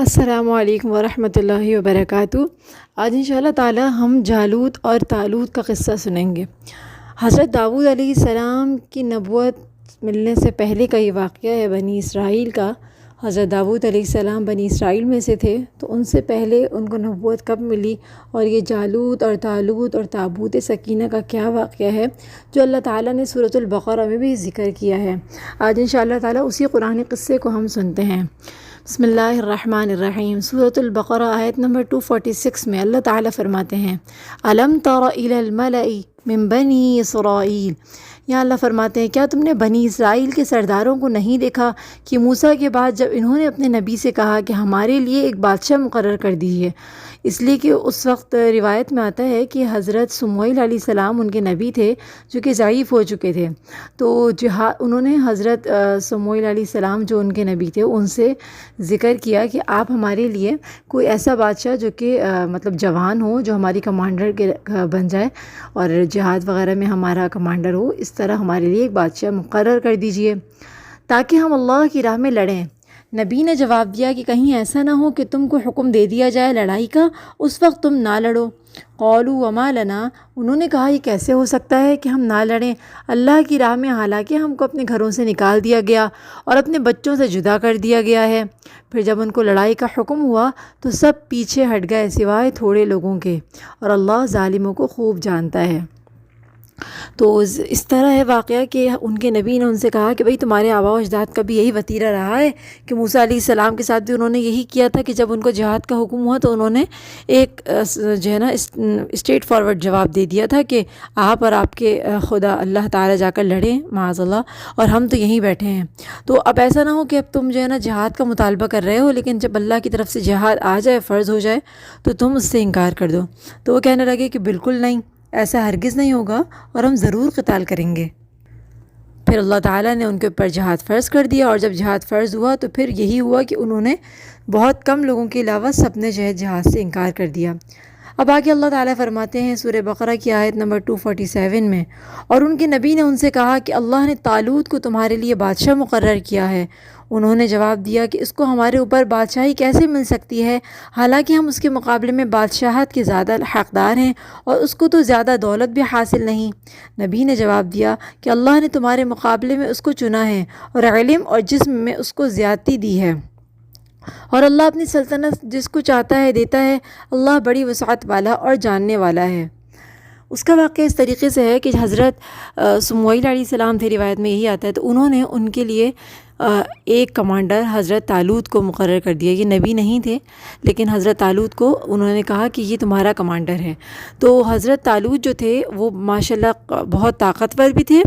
السلام علیکم ورحمۃ اللہ وبرکاتہ۔ آج انشاءاللہ تعالی ہم جالوت اور طالوت کا قصہ سنیں گے۔ حضرت داؤد علیہ السلام کی نبوت ملنے سے پہلے کا یہ واقعہ ہے بنی اسرائیل کا۔ حضرت داؤد علیہ السلام بنی اسرائیل میں سے تھے، تو ان سے پہلے ان کو نبوت کب ملی اور یہ جالوت اور طالوت اور تابوت سکینہ کا کیا واقعہ ہے جو اللہ تعالیٰ نے سورۃ البقرہ میں بھی ذکر کیا ہے۔ آج انشاءاللہ تعالیٰ اسی قرآن قصے کو ہم سنتے ہیں۔ بسم اللہ الرحمن الرحیم۔ سورۃ البقرہ آیت نمبر 246 میں اللہ تعالیٰ فرماتے ہیں الم تر الی الملأ من بنی اسرائیل۔ یہاں اللہ فرماتے ہیں کیا تم نے بنی اسرائیل کے سرداروں کو نہیں دیکھا کہ موسیٰ کے بعد جب انہوں نے اپنے نبی سے کہا کہ ہمارے لیے ایک بادشاہ مقرر کر دیجیے، اس لیے کہ اس وقت روایت میں آتا ہے کہ حضرت سمیل علیہ السلام ان کے نبی تھے جو کہ ضعیف ہو چکے تھے، تو انہوں نے حضرت سمیل علیہ السلام جو ان کے نبی تھے ان سے ذکر کیا کہ آپ ہمارے لیے کوئی ایسا بادشاہ جو کہ مطلب جوان ہو، جو ہماری کمانڈر کے بن جائے اور جہاد وغیرہ میں ہمارا کمانڈر ہو، اس طرح ہمارے لیے ایک بادشاہ مقرر کر دیجئے تاکہ ہم اللہ کی راہ میں لڑیں۔ نبی نے جواب دیا کہ کہیں ایسا نہ ہو کہ تم کو حکم دے دیا جائے لڑائی کا، اس وقت تم نہ لڑو۔ قالوا وما لنا، انہوں نے کہا یہ کیسے ہو سکتا ہے کہ ہم نہ لڑیں اللہ کی راہ میں، حالانکہ ہم کو اپنے گھروں سے نکال دیا گیا اور اپنے بچوں سے جدا کر دیا گیا ہے۔ پھر جب ان کو لڑائی کا حکم ہوا تو سب پیچھے ہٹ گئے سوائے تھوڑے لوگوں کے، اور اللہ ظالموں کو خوب جانتا ہے۔ تو اس طرح ہے واقعہ کہ ان کے نبی نے ان سے کہا کہ بھئی تمہارے آباء و اجداد کا بھی یہی وتیرہ رہا ہے کہ موسیٰ علیہ السلام کے ساتھ بھی انہوں نے یہی کیا تھا کہ جب ان کو جہاد کا حکم ہوا تو انہوں نے ایک جو ہے نا اسٹریٹ فارورڈ جواب دے دیا تھا کہ آپ اور آپ کے خدا اللہ تعالیٰ جا کر لڑیں معاذ اللہ، اور ہم تو یہیں بیٹھے ہیں۔ تو اب ایسا نہ ہو کہ اب تم جو ہے نا جہاد کا مطالبہ کر رہے ہو، لیکن جب اللہ کی طرف سے جہاد آ جائے، فرض ہو جائے، تو تم اس سے انکار کر دو۔ تو وہ کہنے لگے کہ بالکل نہیں، ایسا ہرگز نہیں ہوگا اور ہم ضرور قتال کریں گے۔ پھر اللہ تعالیٰ نے ان کے اوپر جہاد فرض کر دیا، اور جب جہاد فرض ہوا تو پھر یہی ہوا کہ انہوں نے بہت کم لوگوں کے علاوہ سب نے جہاد سے انکار کر دیا۔ اب آگے اللہ تعالیٰ فرماتے ہیں سورہ بقرہ کی آیت نمبر 247 میں، اور ان کے نبی نے ان سے کہا کہ اللہ نے طالوت کو تمہارے لیے بادشاہ مقرر کیا ہے۔ انہوں نے جواب دیا کہ اس کو ہمارے اوپر بادشاہی کیسے مل سکتی ہے، حالانکہ ہم اس کے مقابلے میں بادشاہت کے زیادہ حقدار ہیں اور اس کو تو زیادہ دولت بھی حاصل نہیں۔ نبی نے جواب دیا کہ اللہ نے تمہارے مقابلے میں اس کو چنا ہے اور علم اور جسم میں اس کو زیادتی دی ہے، اور اللہ اپنی سلطنت جس کو چاہتا ہے دیتا ہے، اللہ بڑی وسعت والا اور جاننے والا ہے۔ اس کا واقعہ اس طریقے سے ہے کہ حضرت سمیل علیہ السلام تھے، روایت میں یہی آتا ہے، تو انہوں نے ان کے لیے ایک کمانڈر حضرت طالوت کو مقرر کر دیا۔ یہ نبی نہیں تھے، لیکن حضرت طالوت کو انہوں نے کہا کہ یہ تمہارا کمانڈر ہے۔ تو حضرت طالوت جو تھے وہ ماشاءاللہ بہت طاقتور بھی تھے،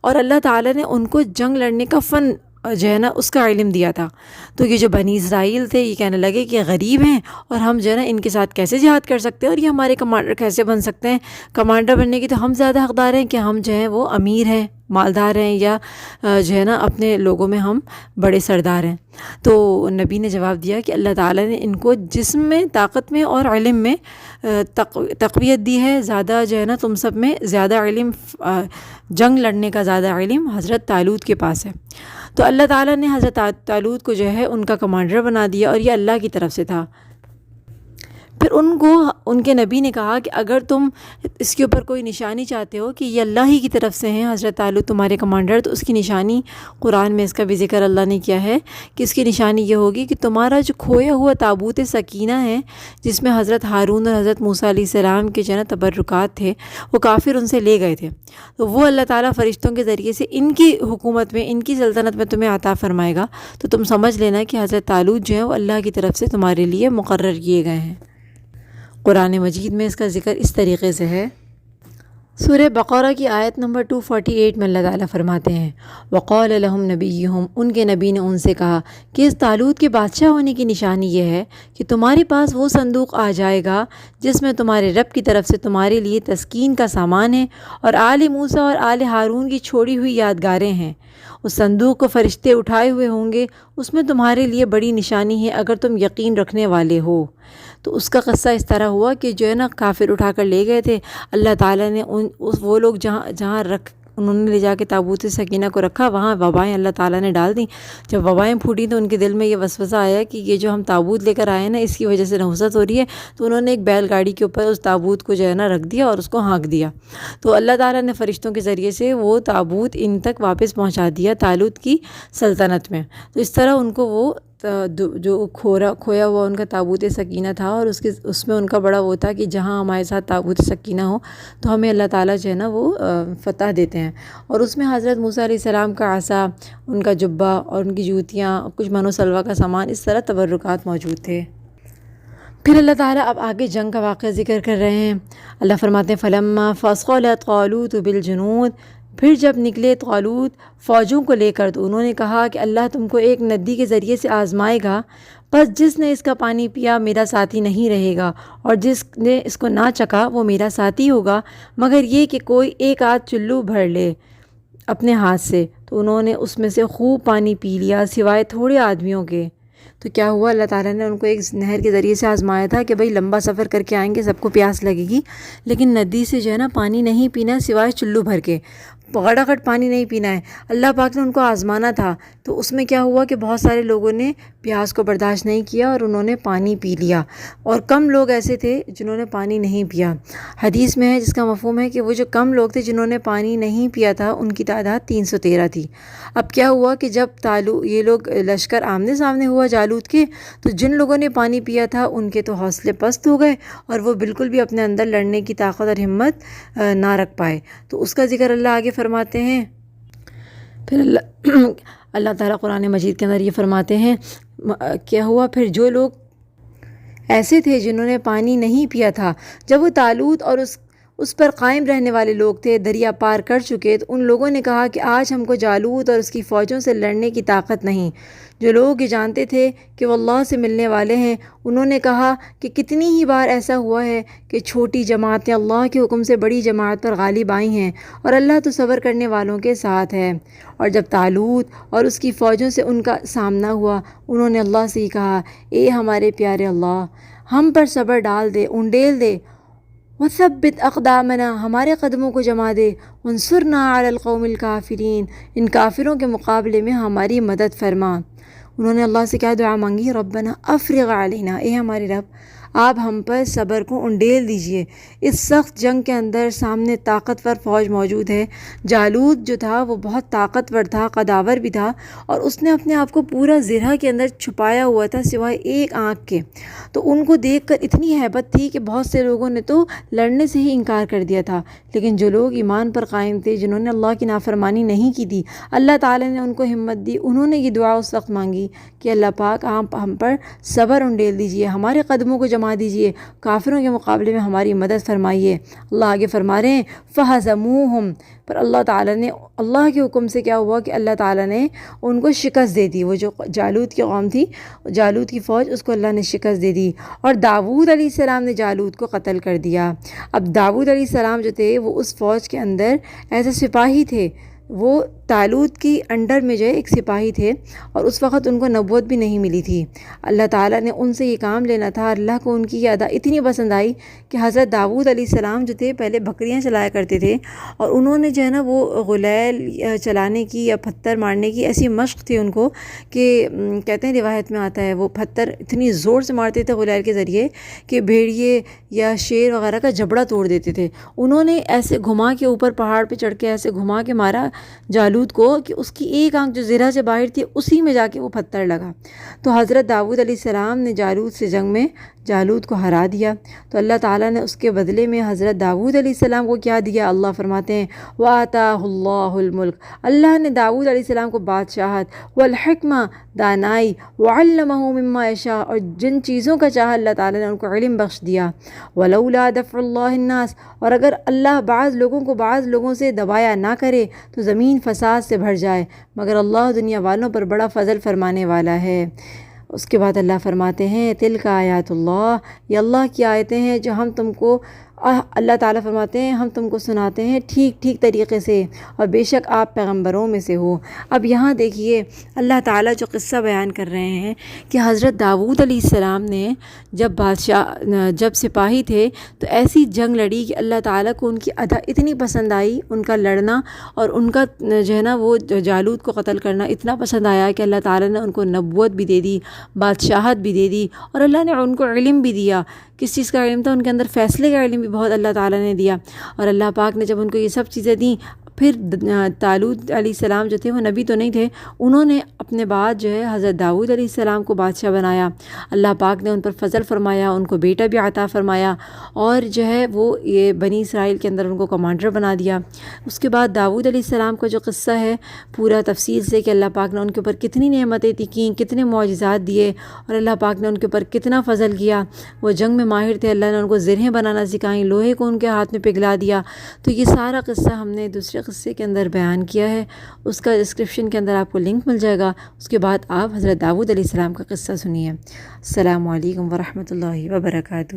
اور اللہ تعالیٰ نے ان کو جنگ لڑنے کا فن جو ہے نا اس کا علم دیا تھا۔ تو یہ جو بنی اسرائیل تھے یہ کہنے لگے کہ غریب ہیں اور ہم جو ہے نا ان کے ساتھ کیسے جہاد کر سکتے ہیں، اور یہ ہمارے کمانڈر کیسے بن سکتے ہیں، کمانڈر بننے کی تو ہم زیادہ حقدار ہیں کہ ہم جو ہیں وہ امیر ہیں، مالدار ہیں، یا جو ہے نا اپنے لوگوں میں ہم بڑے سردار ہیں۔ تو نبی نے جواب دیا کہ اللہ تعالیٰ نے ان کو جسم میں، طاقت میں اور علم میں تقویت دی ہے، زیادہ جو ہے نا تم سب میں زیادہ علم، جنگ لڑنے کا زیادہ علم حضرت طالوت کے پاس ہے۔ تو اللہ تعالیٰ نے حضرت طالوت کو جو ہے ان کا کمانڈر بنا دیا، اور یہ اللہ کی طرف سے تھا۔ پھر ان کو ان کے نبی نے کہا کہ اگر تم اس کے اوپر کوئی نشانی چاہتے ہو کہ یہ اللہ ہی کی طرف سے ہیں حضرت طالوت تمہارے کمانڈر، تو اس کی نشانی قرآن میں اس کا بھی ذکر اللہ نے کیا ہے کہ اس کی نشانی یہ ہوگی کہ تمہارا جو کھویا ہوا تابوت سکینہ ہے، جس میں حضرت ہارون اور حضرت موسیٰ علیہ السلام کے جو ہے نا تبرکات تھے، وہ کافر ان سے لے گئے تھے، تو وہ اللہ تعالیٰ فرشتوں کے ذریعے سے ان کی حکومت میں، ان کی سلطنت میں تمہیں عطا فرمائے گا۔ تو تم سمجھ لینا کہ حضرت طالوت جو ہے وہ اللہ کی طرف سے تمہارے لیے مقرر کیے گئے ہیں۔ قرآن مجید میں اس کا ذکر اس طریقے سے ہے۔ سورہ بقرہ کی آیت نمبر 248 میں اللہ تعالیٰ فرماتے ہیں وَقَالَ لَهُمْ نَبِيُّهُمْ، ان کے نبی نے ان سے کہا کہ اس طالوت کے بادشاہ ہونے کی نشانی یہ ہے کہ تمہارے پاس وہ صندوق آ جائے گا جس میں تمہارے رب کی طرف سے تمہارے لیے تسکین کا سامان ہے، اور آل موسیٰ اور آل ہارون کی چھوڑی ہوئی یادگاریں ہیں۔ اس صندوق کو فرشتے اٹھائے ہوئے ہوں گے، اس میں تمہارے لیے بڑی نشانی ہے اگر تم یقین رکھنے والے ہو۔ تو اس کا قصہ اس طرح ہوا کہ جو ہے نا کافر اٹھا کر لے گئے تھے، اللہ تعالیٰ نے وہ لوگ جہاں انہوں نے لے جا کے تابوت سکینہ کو رکھا، وہاں وبائیں اللہ تعالیٰ نے ڈال دیں۔ جب وبائیں پھوٹیں تو ان کے دل میں یہ وسوسہ آیا کہ یہ جو ہم تابوت لے کر آئے ہیں نا، اس کی وجہ سے نحوست ہو رہی ہے، تو انہوں نے ایک بیل گاڑی کے اوپر اس تابوت کو جو ہے نا رکھ دیا اور اس کو ہانک دیا۔ تو اللہ تعالیٰ نے فرشتوں کے ذریعے سے وہ تابوت ان تک واپس پہنچا دیا طالوت کی سلطنت میں۔ تو اس طرح ان کو وہ جو کھویا ہوا ان کا تابوت سکینہ تھا، اور اس میں ان کا بڑا وہ تھا کہ جہاں ہمارے ساتھ تابوت سکینہ ہو تو ہمیں اللہ تعالیٰ جو ہے نا وہ فتح دیتے ہیں۔ اور اس میں حضرت موسیٰ علیہ السلام کا عصا، ان کا جبہ اور ان کی جوتیاں، کچھ من و سلوہ کا سامان، اس طرح تبرکات موجود تھے۔ پھر اللہ تعالیٰ اب آگے جنگ کا واقعہ ذکر کر رہے ہیں۔ اللہ فرماتے ہیں فَلَمَّا فَصَلَ طَالُوتُ بِالْجُنُودِ، پھر جب نکلے طالوت فوجوں کو لے کر، تو انہوں نے کہا کہ اللہ تم کو ایک ندی کے ذریعے سے آزمائے گا، بس جس نے اس کا پانی پیا میرا ساتھی نہیں رہے گا، اور جس نے اس کو نہ چکھا وہ میرا ساتھی ہوگا، مگر یہ کہ کوئی ایک آدھ چلو بھر لے اپنے ہاتھ سے۔ تو انہوں نے اس میں سے خوب پانی پی لیا سوائے تھوڑے آدمیوں کے۔ تو کیا ہوا، اللہ تعالیٰ نے ان کو ایک نہر کے ذریعے سے آزمایا تھا کہ بھئی لمبا سفر کر کے آئیں گے، سب کو پیاس لگے گی، لیکن ندی سے جو ہے نا پانی نہیں پینا سوائے چلو بھر کے، گھڑا پانی نہیں پینا ہے۔ اللہ پاک نے ان کو آزمانا تھا، تو اس میں کیا ہوا کہ بہت سارے لوگوں نے پیاس کو برداشت نہیں کیا اور انہوں نے پانی پی لیا، اور کم لوگ ایسے تھے جنہوں نے پانی نہیں پیا۔ حدیث میں ہے جس کا مفہوم ہے کہ وہ جو کم لوگ تھے جنہوں نے پانی نہیں پیا تھا، ان کی تعداد 313 تھی۔ اب کیا ہوا کہ جب یہ لوگ لشکر آمنے سامنے ہوا جالوت کے، تو جن لوگوں نے پانی پیا تھا ان کے تو حوصلے پست ہو گئے، اور وہ بالکل بھی اپنے اندر لڑنے کی طاقت اور ہمت نہ رکھ پائے۔ تو اس کا ذکر اللہ آگے فرماتے ہیں۔ پھر اللہ تعالیٰ قرآن مجید کے اندر یہ فرماتے ہیں، کیا ہوا پھر جو لوگ ایسے تھے جنہوں نے پانی نہیں پیا تھا، جب وہ طالوت اور اس پر قائم رہنے والے لوگ تھے دریا پار کر چکے، تو ان لوگوں نے کہا کہ آج ہم کو جالوت اور اس کی فوجوں سے لڑنے کی طاقت نہیں۔ جو لوگ یہ جانتے تھے کہ وہ اللہ سے ملنے والے ہیں، انہوں نے کہا کہ کتنی ہی بار ایسا ہوا ہے کہ چھوٹی جماعتیں اللہ کے حکم سے بڑی جماعت پر غالب آئی ہیں، اور اللہ تو صبر کرنے والوں کے ساتھ ہے۔ اور جب طالوت اور اس کی فوجوں سے ان کا سامنا ہوا، انہوں نے اللہ سے ہی کہا، اے ہمارے پیارے اللہ، ہم پر صبر ڈال دے، انڈیل دے، وثبت اقدامنا، ہمارے قدموں کو جما دے، وانصرنا علی القوم الکافرین، ان کافروں کے مقابلے میں ہماری مدد فرما۔ انہوں نے اللہ سے کیا دعا مانگی، ربنا افرغ علینا، اے ہمارے رب آپ ہم پر صبر کو انڈیل دیجئے۔ اس سخت جنگ کے اندر سامنے طاقتور فوج موجود ہے۔ جالوت جو تھا وہ بہت طاقتور تھا، قداور بھی تھا، اور اس نے اپنے آپ کو پورا زرہ کے اندر چھپایا ہوا تھا سوائے ایک آنکھ کے۔ تو ان کو دیکھ کر اتنی ہیبت تھی کہ بہت سے لوگوں نے تو لڑنے سے ہی انکار کر دیا تھا، لیکن جو لوگ ایمان پر قائم تھے، جنہوں نے اللہ کی نافرمانی نہیں کی تھی، اللہ تعالیٰ نے ان کو ہمت دی۔ انہوں نے یہ دعا اس وقت مانگی کہ اللہ پاک آپ ہم پر صبر انڈیل دیجئے، ہمارے قدموں کو جما دیجئے، کافروں کے مقابلے میں ہماری مدد فرمائیے۔ اللہ آگے فرما رہے ہیں فَهَزَمُوهُمْ، پر اللہ تعالیٰ نے، اللہ کے حکم سے کیا ہوا کہ اللہ تعالیٰ نے ان کو شکست دے دی۔ وہ جو جالوت کی قوم تھی، جالوت کی فوج، اس کو اللہ نے شکست دے دی، اور داؤد علیہ السلام نے جالوت کو قتل کر دیا۔ اب داؤد علیہ السلام جو تھے وہ اس فوج کے اندر ایسے سپاہی تھے، وہ طالوت کی انڈر میں جو ہے ایک سپاہی تھے، اور اس وقت ان کو نبوت بھی نہیں ملی تھی۔ اللہ تعالیٰ نے ان سے یہ کام لینا تھا، اللہ کو ان کی یہ ادا اتنی پسند آئی کہ حضرت داؤد علیہ السلام جو تھے پہلے بکریاں چلایا کرتے تھے، اور انہوں نے جو ہے نا وہ غلیل چلانے کی یا پتھر مارنے کی ایسی مشق تھی ان کو کہ کہتے ہیں روایت میں آتا ہے وہ پتھر اتنی زور سے مارتے تھے غلیل کے ذریعے کہ بھیڑیے یا شیر وغیرہ کا جبڑا توڑ دیتے تھے۔ انہوں نے ایسے گھما کے اوپر پہاڑ پہ چڑھ کے ایسے گھما کے مارا جالوت کو کہ اس کی ایک آنکھ جو زرہ سے باہر تھی اسی میں جا کے وہ پتھر لگا۔ تو حضرت داؤد علیہ السلام نے جالوت سے جنگ میں جالوت کو ہرا دیا۔ تو اللہ تعالیٰ نے اس کے بدلے میں حضرت داؤد علیہ السلام کو کیا دیا، اللہ فرماتے ہیں وَآتَاهُ اللَّهُ الْمُلْكَ، اللہ نے داؤد علیہ السلام کو بادشاہت، والحکمہ دانائی، وعلمہ مما یشاء، اور جن چیزوں کا چاہا اللہ تعالیٰ نے ان کو علم بخش دیا۔ ولولا دفع اللہ الناس، اور اگر اللہ بعض لوگوں کو بعض لوگوں سے دبایا نہ کرے تو زمین فساد سے بھر جائے، مگر اللہ دنیا والوں پر بڑا فضل فرمانے والا ہے۔ اس کے بعد اللہ فرماتے ہیں تلک آیات اللہ، یہ اللہ کی آیتیں ہیں جو ہم تم کو اور اللہ تعالیٰ فرماتے ہیں ہم تم کو سناتے ہیں ٹھیک ٹھیک طریقے سے، اور بے شک آپ پیغمبروں میں سے ہو۔ اب یہاں دیکھیے اللہ تعالیٰ جو قصہ بیان کر رہے ہیں کہ حضرت داؤد علیہ السلام نے جب سپاہی تھے تو ایسی جنگ لڑی کہ اللہ تعالیٰ کو ان کی ادا اتنی پسند آئی، ان کا لڑنا اور ان کا جو ہے نا وہ جالوت کو قتل کرنا اتنا پسند آیا کہ اللہ تعالیٰ نے ان کو نبوت بھی دے دی، بادشاہت بھی دے دی، اور اللہ نے ان کو علم بھی دیا۔ کس چیز کا علم تھا؟ ان کے اندر فیصلے کا علم بھی بہت اللہ تعالیٰ نے دیا۔ اور اللہ پاک نے جب ان کو یہ سب چیزیں دیں، پھر طالوت علیہ السلام جو تھے وہ نبی تو نہیں تھے، انہوں نے اپنے بعد جو ہے حضرت داؤد علیہ السلام کو بادشاہ بنایا۔ اللہ پاک نے ان پر فضل فرمایا، ان کو بیٹا بھی عطا فرمایا، اور جو ہے وہ یہ بنی اسرائیل کے اندر ان کو کمانڈر بنا دیا۔ اس کے بعد داؤد علیہ السلام کا جو قصہ ہے پورا تفصیل سے کہ اللہ پاک نے ان کے اوپر کتنی نعمتیں کیں، کتنے معجزات دیے، اور اللہ پاک نے ان کے اوپر کتنا فضل کیا۔ وہ جنگ میں ماہر تھے، اللہ نے ان کو زرہیں بنانا سکھائیں، لوہے کو ان کے ہاتھ میں پگھلا دیا۔ تو یہ سارا قصہ ہم نے دوسرے قصے کے اندر بیان کیا ہے، اس کا ڈسکرپشن کے اندر آپ کو لنک مل جائے گا۔ اس کے بعد آپ حضرت داؤد علیہ السلام کا قصہ سنیے۔ السلام علیکم ورحمۃ اللہ وبرکاتہ۔